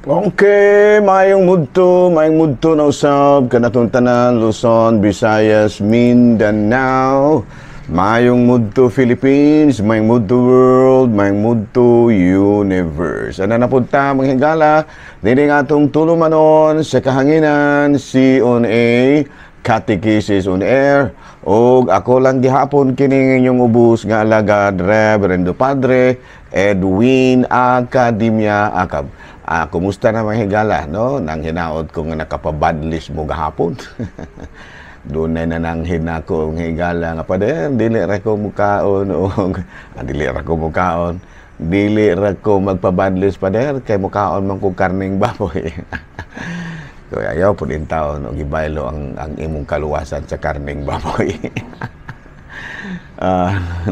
Okay, mayong mudto na usab kanatong tanan Luzon, Visayas, Mindanao. Mayong mudto Philippines, mayong mudto world, mayong mudto universe. Ano na pud ta mga higala, dili nga atong tulumanon sa kahanginan si on a Catechesis on Air. O ako lang gihapon kini inyong ubos nga alagad Reverendo Padre Edwin Academia Acab. Kumusta na mga higala, no? Nang hinaot ko nga nakapabadlis mo gahapon. Doon na nang hinako ang higala nga pa din, dili ra ko mukaon dili ra ko magpabadlis pa din, kay mukaon man ko karning baboy. Kaya ayaw po din taon, gibaylo ang imong kaluwasan sa karning baboy.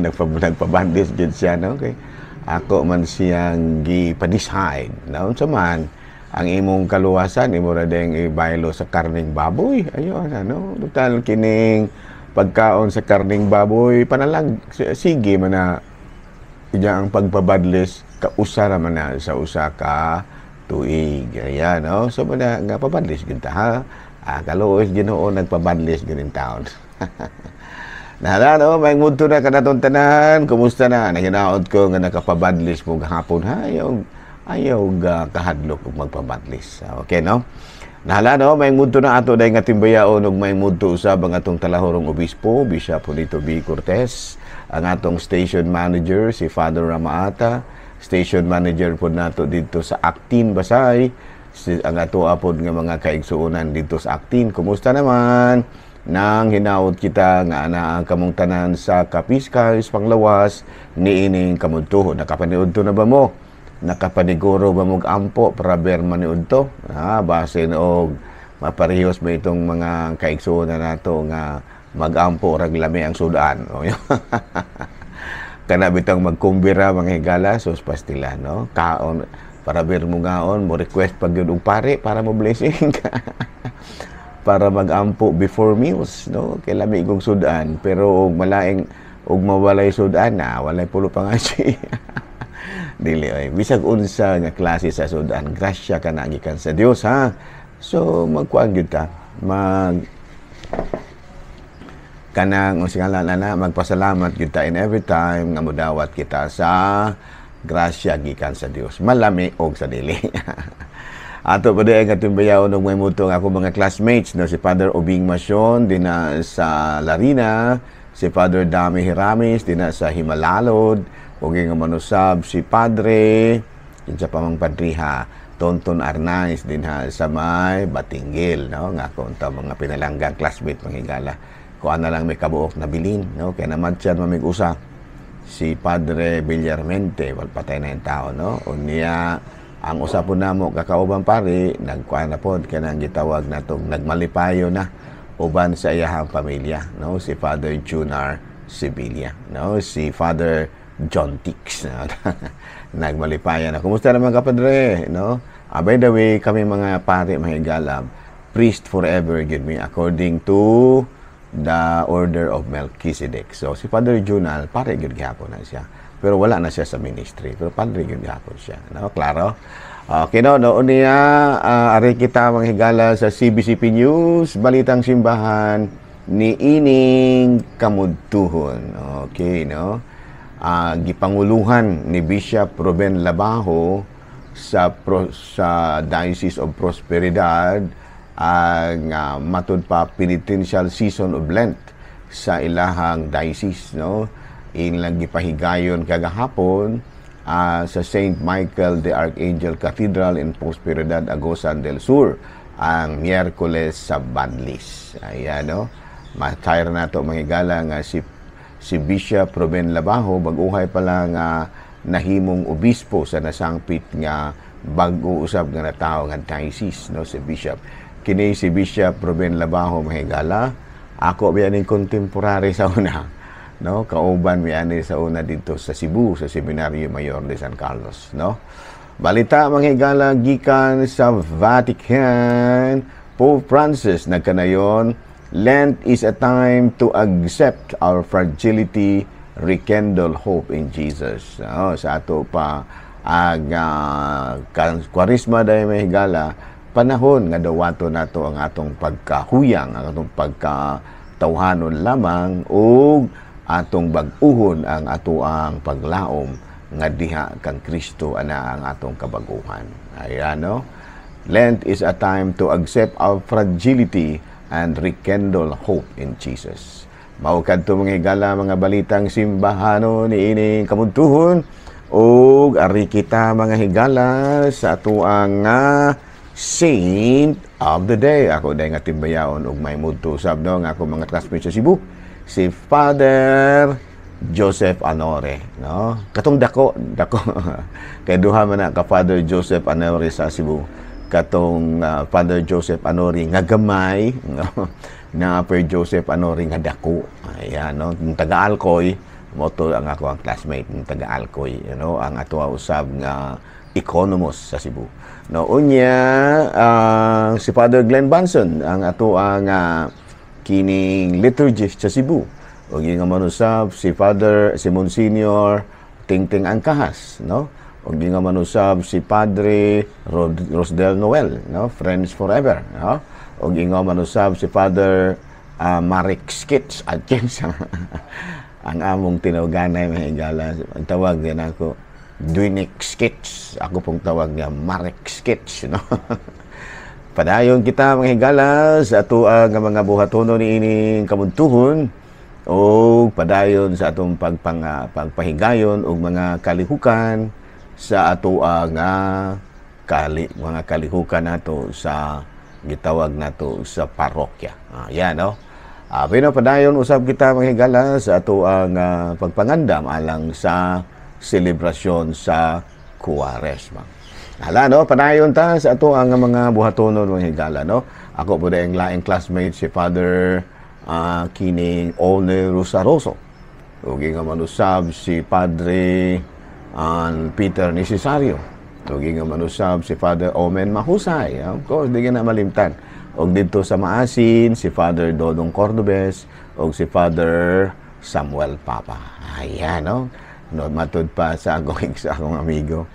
Nagpabadlis din siya, no? Okay. Ako man siyang gipadiside. Naon sa man, ang imong kaluwasan, imo ra ding ibaylo sa karning baboy. Ayun, ano? Total kining pagkaon sa karning baboy, panalag, sige man na iya ang pagpabadlis, kausara man na sa usa ka tuig. Ayan, no? So, nga pabadlis ginta, ha? Kaluoy Ginoo nagpabadlis ganin taon. Nahala, no? May mundo na kanatong tanan. Kumusta na? Nahinaot ko nga nakapabadlis mo gahapon, ha? Ayaw kahadlok kung magpabadlis. Okay, no? Nahala, no? May mundo na ato dahil nga timbayaon og may mundo usab ang atong talahorong obispo, Bishop Juanito B. Cortez, ang atong station manager, si Father Ramaata, station manager po nato dito sa Actin, Basay, ang ato apod nga mga kaigsuonan dito sa Actin. Kumusta naman? Nang hinaot kita nga ana ang kamong tanan sa Kapiskay panglawas niining kamudto. Nakapaniud to na ba mo? Nakapaniguro ba mo ampo para ber maniud to? Base og maparehiyos ba itong mga kaigsuonan nato nga magampo rag lami ang sudan. Kana bitang magkumbira mga higala sus pastila, no? Kaon para ber mo gaon mo request pag yun og pare para mo blessing ka. Para magampo before meals, no? Kay lami kong sudan, pero og malaing og mawalay sudan na walay pulo pa nga siya. Dili ay bisag unsa nga klase sa sudan, grasya ka na gikan sa Dios, ha? So magkuan gyud ta, kanang usingalan na magpasalamat gyud ta in every time nga modawat kita sa grasya gikan sa Dios, malami og sa dili. Ato pa din nga timbayaw ng may muto nga ako mga classmates, no? Si Father Obing Masyon, din na sa Larina, si Father Dami Hiramis, din na sa Himalalod, o nga manusab si Padre, kinsa pa mang padriha, Tonton Arnaiz, din ha sa may Batinggil, no? Nga ako mga pinalanggang classmate mga higala. Kung ano lang may kabuok na bilin, no? Kaya naman siya mamig-usa, si Padre Villarmente, walpatay na yung tao, no? O niya, ang usapon namo kakaubang pari nagkuan na pod kanang gitawag natong nagmalipayo na uban sa iyahang pamilya, no? Si Father Junar Sibilia, no? Si Father John Tix, no? Nagmalipayan na. Kumusta naman kapadre, no? By the way, kami mga pari mahigala, priest forever give me according to the order of Melchizedek. So si Father Junal pare gyud gyapon na siya. Pero wala na siya sa ministry. Pero padre yun gahapon siya. No? Klaro? Okay, no? Noon niya, ari kita mga higala sa CBCP News, Balitang Simbahan, ni Ining Kamudtuhon. Okay, no? Gipanguluhan ni Bishop Ruben Labajo sa Diocese of Prosperidad ang matud pa penitential season of Lent sa ilahang diocese, no? Ilang gipahigayon kagahapon sa St. Michael the Archangel Cathedral in Prosperidad, Agosan del Sur ang Miyerkules sa Badlis. Ayan, no? Matayar na ito mahigala nga si Bishop Ruben Labajo baguhay pa lang nahimong obispo sa nasangpit nga bag-o usab nga natao nga diocese, no? Si Bishop kini si Bishop Ruben Labajo mahigala ako biyaning contemporary sa una, no? Kauban mi ani sa una dito sa Cebu sa Seminaryo Mayor de San Carlos, no? Balita mga higala gikan sa Vatican. Pope Francis nagkanayon, Lent is a time to accept our fragility, rekindle hope in Jesus. Sa ato pa ag kwarisma day may higala panahon nga dawato nato ang atong pagkahuyang, ang atong pagkatawhanon lamang ug atong bag-uhon ang atoang paglaom nga diha kang Kristo ana ang atong kabaguhan. Ayan, no? Lent is a time to accept our fragility and rekindle hope in Jesus. Mao kadto mga higala mga balitang simbahano ni ining kamuntuhon ug ari kita mga higala sa atoang Saint of the Day. Ako day nga timbayaon ug may mudto usab no nga ako mga classmates sa Cebu, si Father Joseph Anore, no? Katong dako kay duha man na ka Father Joseph Anore sa Cebu. Katong Father Joseph Anore nga gamay, no? Na Per Joseph Anore nga dako. Ayan, no? Yung taga-Alcoy, moto ang ako ang classmate ng taga-Alcoy, you know, ang atoa usab nga economist sa Cebu. No, unya si Father Glenn Banson ang atoa nga kining liturgist sa Cebu. Ug nga manusab si Father si Monsignor Tingting Angkahas, no? Ug nga manusab si Padre Rosdel Noel, no? Friends Forever, no? Ug nga manusab si Father Marek Skits at ang among tinawganay mga higala. Ang tawag din ako Duinik Skits. Ako pong tawag niya Marek Skits, no? Padayon kita mga higala sa ato nga mga buhatono ni ining kamuntuhon o padayon sa atong pagpahigayon o mga kalihukan sa ato nga mga kalihukan nato sa gitawag nato sa parokya. Yan, no? Pero padayon usab kita mga higala sa ato ang pagpangandam alang sa selebrasyon sa Kuwaresma. Hala, no? Padayon ta sa ato ang mga buhatonon mga higala, no? Ako po ang laing classmate si Father kining One Rosaroso. Ug nga manusab si Padre Peter Necesario. Ug nga manusab si Father Omen Mahusay. Of course, di na malimtan. Og dito sa Maasin, si Father Dodong Cordobes, og si Father Samuel Papa. Ayan, no? No, matud pa sa akong amigo.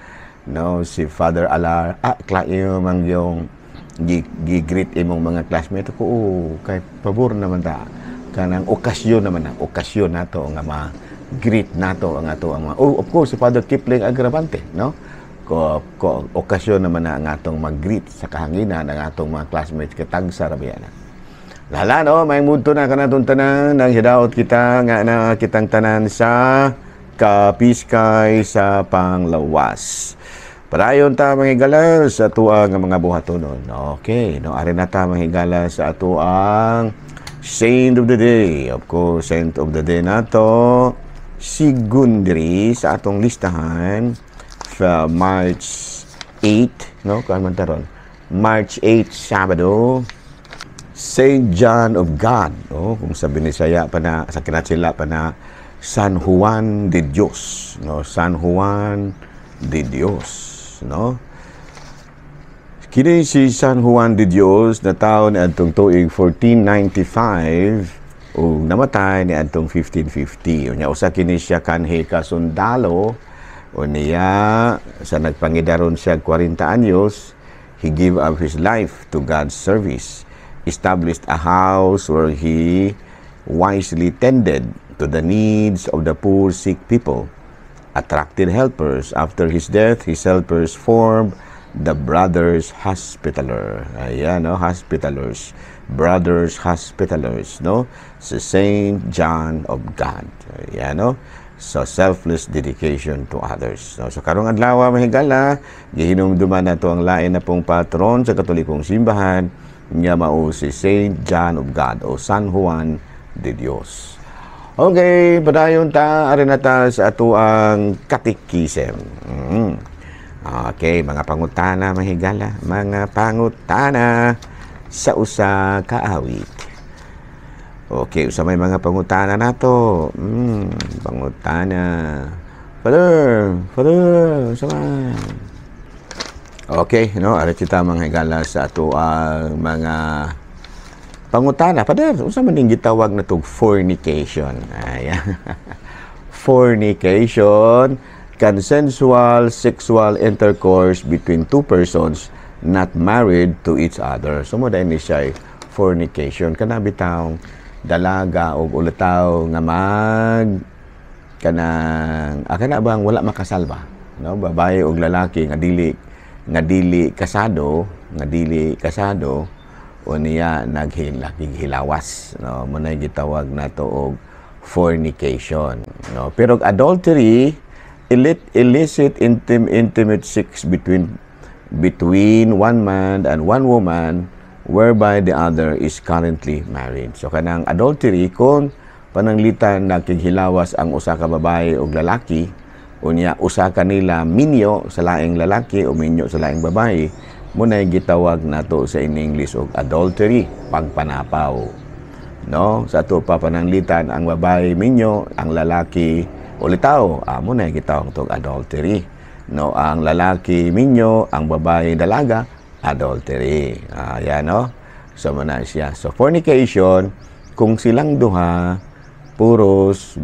No, si Father Alar. Klayo man yung gigreet imong mga classmates ko. Kay pabor naman ta. Kanang okasyon naman na. Okasyon nato nga ma-greet nato ang ato ang mga. Of course, si Father Kipling Agravante, no? Okasyon naman na ang atong mag-greet sa kahanginan ng atong mga classmates katag sa Rabiana. Lala, no? May mudto na kanatong tanan nang hidaot kita nga na kitang tanan sa Kapiskay sa Panglawas. Padayon ta mga higala sa atuang mga buhatonon. Okay, no? Ari na ta mga higala sa atuang Saint of the Day. Of course, Saint of the Day nato si Gundri sa atong listahan. March 8, no? Kuan man taron. March 8, Sabado, Saint John of God, no? Kung sa Binisaya pa na, sa Kinatsila pa na, San Juan de Dios, no? San Juan de Dios, no? Kini si San Juan de Dios na taon adtong tuig 1495 o namatay ni adtong 1550. Unya usa kini siya kanhi ka sundalo. O niya, sa nagpangidaron siya 40 anyos, he gave up his life to God's service, established a house where he wisely tended to the needs of the poor sick people, attracted helpers. After his death, his helpers formed the Brothers Hospitaller. Ayan, no? Hospitallers. Brothers Hospitallers, no? Si Saint John of God. Ayan, no? So, selfless dedication to others. So karong adlaw mahigala, gihinumduman na to ang lain na pong patron sa Katolikong simbahan, nga mao si Saint John of God o San Juan de Dios. Okay, padayon ta, ari na ta sa ato ang katikisem. Okay, mga pangutana mahigala, mga pangutana sa usa ka awit. Okay, sa may mga pangutana nato. Pangutana. Father, sama. Okay, no, ara kita mga higala sa ato ang mga pangutana. Father, unsa man ning gitawag na tog fornication? Ayan. Fornication consensual sexual intercourse between two persons not married to each other. So mo dahil ni siya fornication. Kana bitaw dalaga o ulataw nga kanang kana bang wala makasal ba, no? Babae o lalaki nga dili kasado o niya naghilawas, no? Muna gitawag nato og fornication, no? Pero adultery, illicit intimate sex between one man and one woman whereby the other is currently married. So kanang adultery kung pananglitan nagkighilawas ang usa ka babae o lalaki, unya usa kanila minyo sa laing lalaki o minyo sa laing babae, muna gitawag nato sa in English og adultery, pagpanapaw, no? Sa ato pa pananglitan ang babae minyo, ang lalaki ulitaw, muna gitawag tog adultery, no? Ang lalaki minyo, ang babae dalaga, adultery. Yan, no? So muna siya. So fornication, kung silang duha puros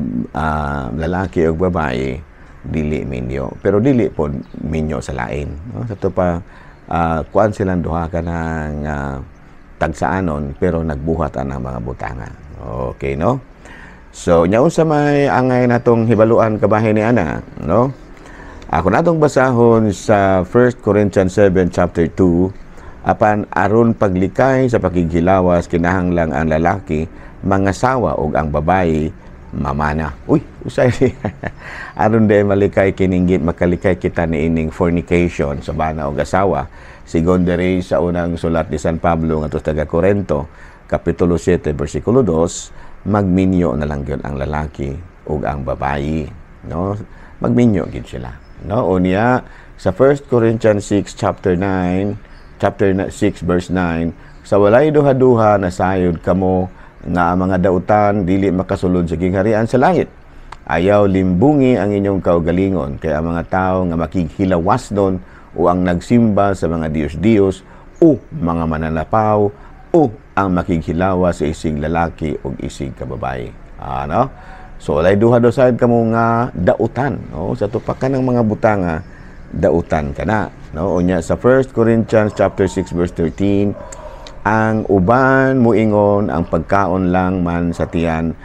lalaki o babae, dili minyo, pero dili po minyo sa lain, no? Sa to pa kuan silang duha kanang tagsaanon pero nagbuhat ang mga butanga. Okay, no? So nya unsa may angay natong hibaluan kabahin ni ana, no? Ako natong basahon sa 1 Corinthians 7 chapter 2, apan aron paglikay sa pakighilawas kinahanglang ang lalaki mangasawa og ang babae mamana. Uy, usay aron day malikay kininggit makalikay kita ni ining fornication sa bana og asawa. Sigon diri sa unang sulat ni San Pablo ngadto taga Corinto, kapitulo 7 bersikulo 2, magminyo na lang gyud ang lalaki ug ang babae, no? Magminyo gid sila, no? Unya sa 1 Corinthians 6 chapter 6 verse 9, sa walay duha-duha nasayod kamo nga mga dautan dili makasulod sa gingharian sa langit. Ayaw limbungi ang inyong kaugalingon, kaya ang mga tao nga makighilawas doon o ang nagsimba sa mga Diyos-Diyos o mga mananapaw o ang makighilawas sa isig lalaki o isig kababae. Ano? So, walay duha-dosayod kamo nga dautan, no? Sa tupak ka ng mga butanga, dautan ka na, no? Unya sa 1 Corinthians chapter 6 verse 13, ang uban muingon ang pagkaon lang man sa tiyan,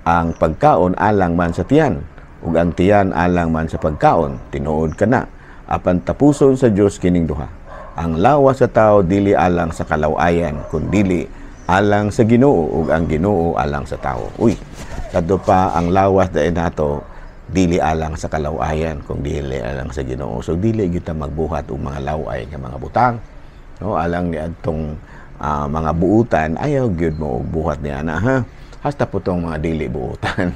ang pagkaon alang man sa tiyan, ug ang tiyan alang man sa pagkaon, tinuod ka na. Apan tapuson sa Dios kining duha. Ang lawas sa tao dili alang sa kalawayan, kundi alang sa Ginoo, ug ang Ginoo alang sa tao. Uy, kadto pa ang lawas dayon nato dili alang sa kalawayan, kung dili alang sa Ginoo. So dili kita magbuhat og mga laway nga mga butang, no? Alang ni adtong mga buutan, ayaw gyud mo og buhat niya na, ha? Hasta po tong mga dili buutan.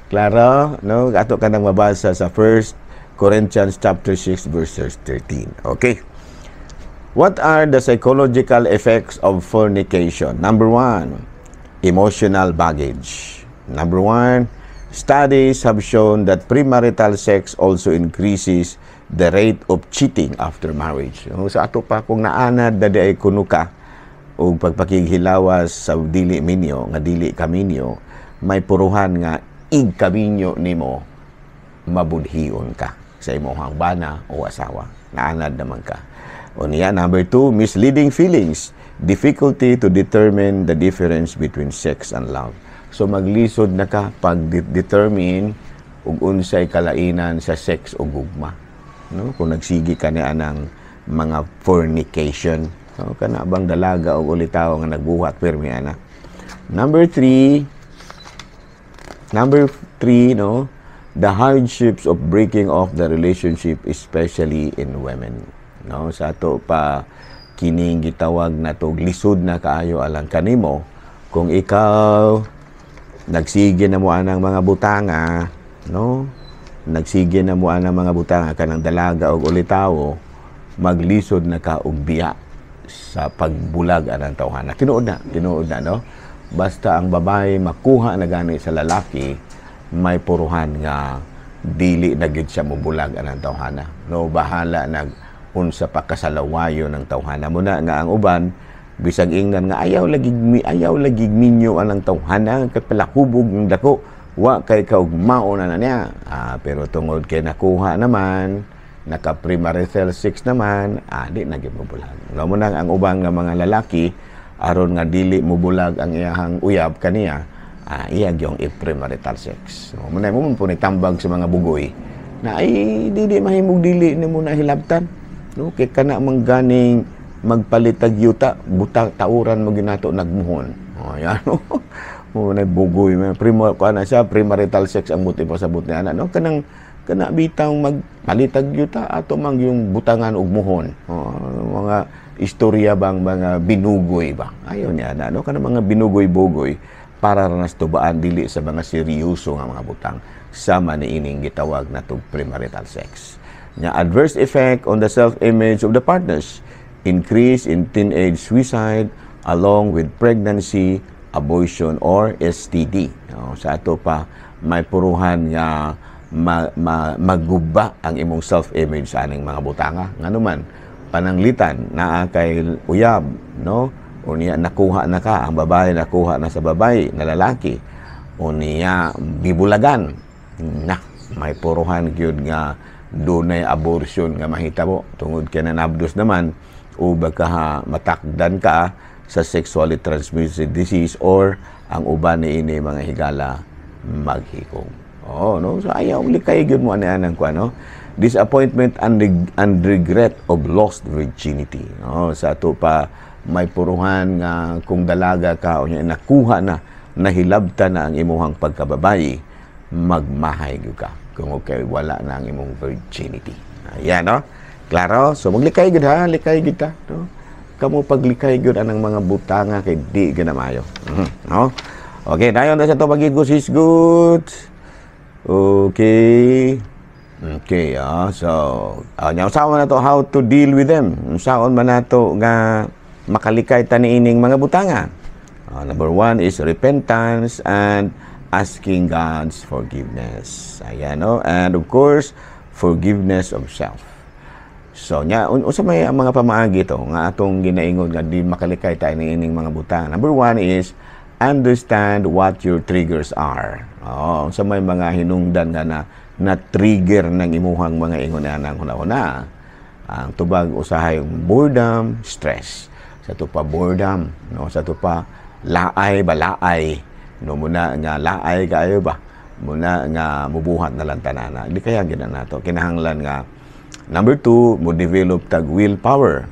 Klaro, no? Ato ka nang mabasa sa 1 Corinthians chapter 6 verse 13. Okay. What are the psychological effects of fornication? Number 1, emotional baggage. Number 1, studies have shown that premarital sex also increases the rate of cheating after marriage. Sa ato pa, kung naanad na di ay kuno ka o pagpakighilawas sa dili minyo, nga dili kaminyo, may puruhan nga ig kaminyo nimo, mabudhiyon ka sa imong bana o asawa. Naanad naman ka. O niya, number 2, misleading feelings, difficulty to determine the difference between sex and love. So maglisod na ka pag-determine ug unsay kalainan sa sex o gugma, no? Kung nagsigi ka niya ng mga fornication, no? Kana bang dalaga o ulitaw nga nagbuhat pirmi ana. Number 3, no, the hardships of breaking off the relationship, especially in women, no? Sa ato pa kining gitawag nato lisod na kaayo alang kanimo kung ikaw nagsige na mo anang mga butanga, no? Nagsige na mo anang mga butanga kanang dalaga o ulitaw, maglisod na ka og biya sa pagbulag anang tawhana. Tinuod na, no? Basta ang babae makuha na gani sa lalaki, may puruhan nga dili na gid siya mobulag anang tawhana, no? Bahala unsa pa kasalawayo ng tawhana mo na nga ang uban bisag ingnan nga ayaw lagig minyo anang tawhana kapalakubog ng dako wa kay kaugmao na niya. Pero tungod kay nakuha naman, naka-premarital sex naman, di naging bulag. Mo nang ang ubang nga mga lalaki, aron nga dili mo bulag ang iyahang uyab kaniya, iyag yung premarital sex. Mo na mo po tambag sa mga bugoy, na ay dili mahimog dili ni mo na hilabtan. No, kay kana mangganing magpalitag yuta, buta tauran mo ginato nagmuhon. Yan. Mo na bugoy man siya premarital sex ang buti pa sa buti ana, no, kana bitang magpalitag yuta ato mang yung butangan ug muhon. Mga istorya bang mga binugoy ba, ayon niya na, no, kana mga binugoy-bugoy para ranas tubaan dili sa mga seryoso nga mga butang sama niining gitawag natong premarital sex. Nya adverse effect on the self-image of the partners, increase in teenage suicide along with pregnancy, abortion or STD. Sa ato pa may puruhan nga maguba ang imong self-image sa aning mga butanga. Nganuman pananglitan naa kay uyab, no? O niya nakuha na ka, ang babae nakuha na sa babae na lalaki. O niya bibulagan. May puruhan gyud nga dunay abortion nga mahitabo tungod kay nanabdos naman o baka matakdan ka sa sexually transmitted disease or ang uban niini mga higala maghikog. No? So ayaw likay gyud mo ani-anang ko, ano? Disappointment and regret of lost virginity. Sa ato pa may puruhan nga kung dalaga ka o nakuha na, nahilabta na ang imuhang pagkababayi, magmahay gyud ka kung okay wala na ang imong virginity. Ayan, no? Klaro? So maglikay gyud ha, likay gyud ta, no? Kamo paglikay gyud anang mga butanga kay di gyud na maayo. No? Okay, dayon na sa to pagid ko sis good. Okay. Okay, so usaon na to how to deal with them. Usaon man nato nga makalikay ta niining mga butanga. Number 1 is repentance and asking God's forgiveness. Ayan, no? And of course, forgiveness of self. So, unsa may mga pamaagi to nga atong ginaingon nga di makalikay ta niining mga butanga. Number 1 is understand what your triggers are. Unsa may mga hinungdan nga na trigger ng imuhang mga ingon na huna-huna. Ang tubag usahay boredom, stress. Sa to pa boredom, no, sa to pa laay. No, muna nga laay kaayo ba? Muna nga mubuhat na lang tanana. Di kaya gina nato kinahanglan nga number 2, mo develop tag willpower.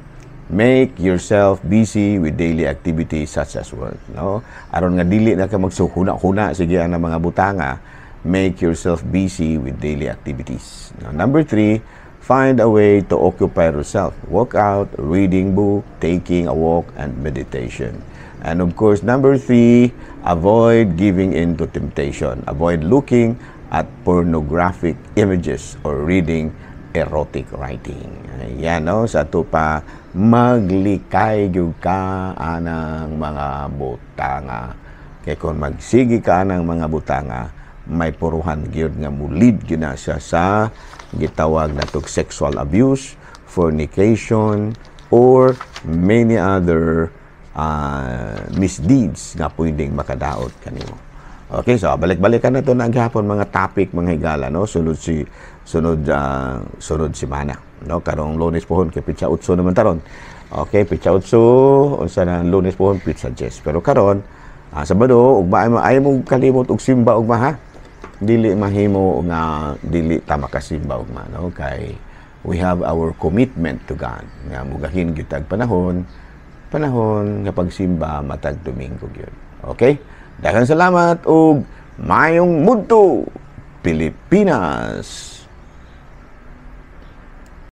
Make yourself busy with daily activities such as work, no? Aron nga dili na ka magsukuna-kuna sige ang mga butanga, make yourself busy with daily activities. Now, number 3, find a way to occupy yourself. Workout, reading book, taking a walk, and meditation. And of course, number 3, avoid giving in to temptation. Avoid looking at pornographic images or reading erotic writing. Ayan, no? Sa ito pa, maglikay gyud ka anang mga butanga. Kaya kung magsigi ka anang mga butanga, may puruhan gyud nga mulid gyud na siya sa gitawag na tog sexual abuse, fornication, or many other misdeeds nga pwedeng makadaot kanimo. Okay, so balik-balikan na to na gihapon mga topic mga higala, no? Sunod semana, no? Karong Lunes pohon kay pitsa 8 naman taron. Okay, pitsa 8 unsa na Lunes pohon pitsa 10. Pero karon Sabado ug ay mo kalimot og simba ug ha. Dili mahimo nga dili ta makasimba ug no? Kay we have our commitment to God nga mugahin gyud tag panahon nga pagsimba matag Domingo gyud. Okay? Daghang salamat ug mayong mudto Pilipinas.